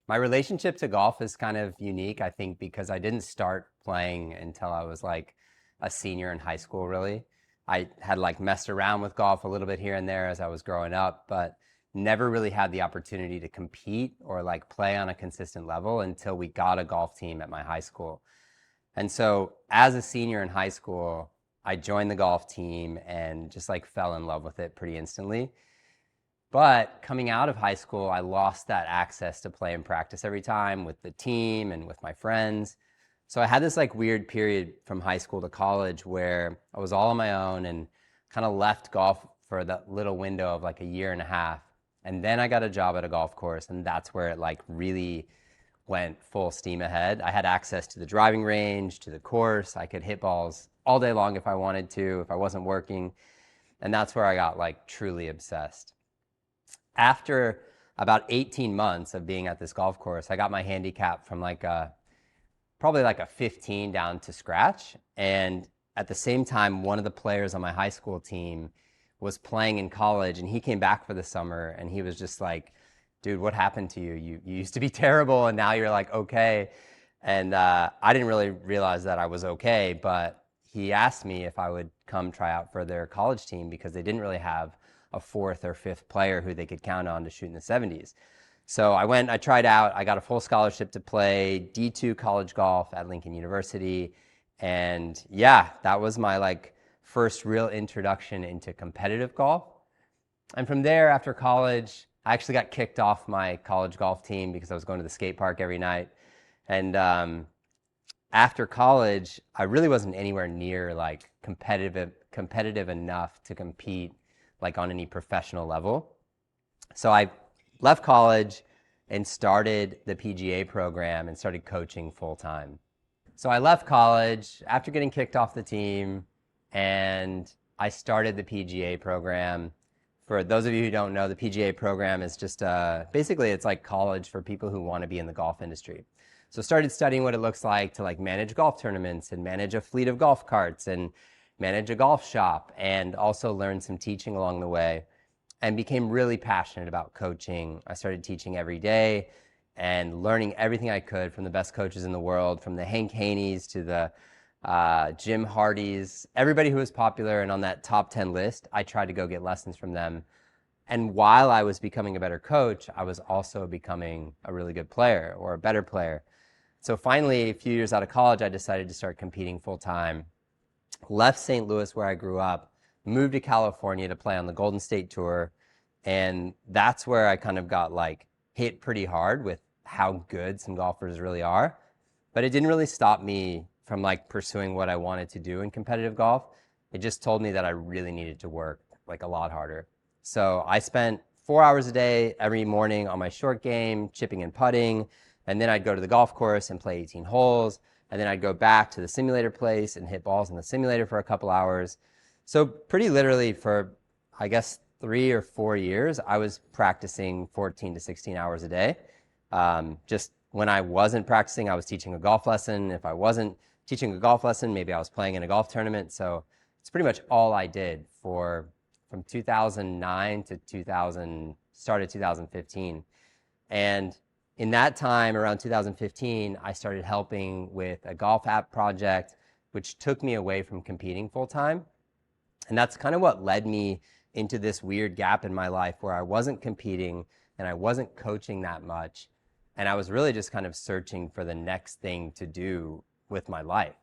My relationship to golf is kind of unique, I think, because I didn't start playing until I was like a senior in high school, really. I had like messed around with golf a little bit here and there as I was growing up, but never really had the opportunity to compete or like play on a consistent level until we got a golf team at my high school. And so as a senior in high school, I joined the golf team and just like fell in love with it pretty instantly. But coming out of high school, I lost that access to play and practice every time with the team and with my friends. So I had this like weird period from high school to college where I was all on my own and kind of left golf for that little window of like a year and a half. And then I got a job at a golf course, and that's where it like really went full steam ahead. I had access to the driving range, to the course. I could hit balls all day long if I wanted to, if I wasn't working. And that's where I got like truly obsessed. After about 18 months of being at this golf course, I got my handicap from like probably like a 15 down to scratch. And at the same time, one of the players on my high school team was playing in college, and he came back for the summer, and he was just like, dude, what happened to you? You used to be terrible, and now you're like okay. And I didn't really realize that I was okay, but he asked me if I would come try out for their college team because they didn't really have a fourth or fifth player who they could count on to shoot in the 70s. So I went, I tried out, I got a full scholarship to play D2 college golf at Lincoln University. And yeah, that was my like first real introduction into competitive golf. And from there, after college, I actually got kicked off my college golf team because I was going to the skate park every night. And after college, I really wasn't anywhere near like competitive enough to compete like on any professional level. So I left college and started the PGA program and started coaching full time. So I left college after getting kicked off the team, and I started the PGA program. For those of you who don't know, the PGA program is just basically it's like college for people who want to be in the golf industry. So started studying what it looks like to like manage golf tournaments and manage a fleet of golf carts and manage a golf shop, and also learned some teaching along the way, and became really passionate about coaching. I started teaching every day and learning everything I could from the best coaches in the world, from the Hank Haneys to the Jim Hardys, everybody who was popular and on that top 10 list. I tried to go get lessons from them. And while I was becoming a better coach, I was also becoming a really good player or a better player. So finally, a few years out of college, I decided to start competing full time. Left St. Louis, where I grew up, moved to California to play on the Golden State Tour. And that's where I kind of got like hit pretty hard with how good some golfers really are. But it didn't really stop me from like pursuing what I wanted to do in competitive golf. It just told me that I really needed to work like a lot harder. So I spent 4 hours a day every morning on my short game, chipping and putting. And then I'd go to the golf course and play 18 holes. And then I'd go back to the simulator place and hit balls in the simulator for a couple hours. So pretty literally for, I guess, 3 or 4 years, I was practicing 14 to 16 hours a day. Just when I wasn't practicing, I was teaching a golf lesson. If I wasn't teaching a golf lesson, maybe I was playing in a golf tournament. So it's pretty much all I did from 2009 to 2015. And in that time, around 2015, I started helping with a golf app project, which took me away from competing full time. And that's kind of what led me into this weird gap in my life where I wasn't competing and I wasn't coaching that much. And I was really just kind of searching for the next thing to do with my life.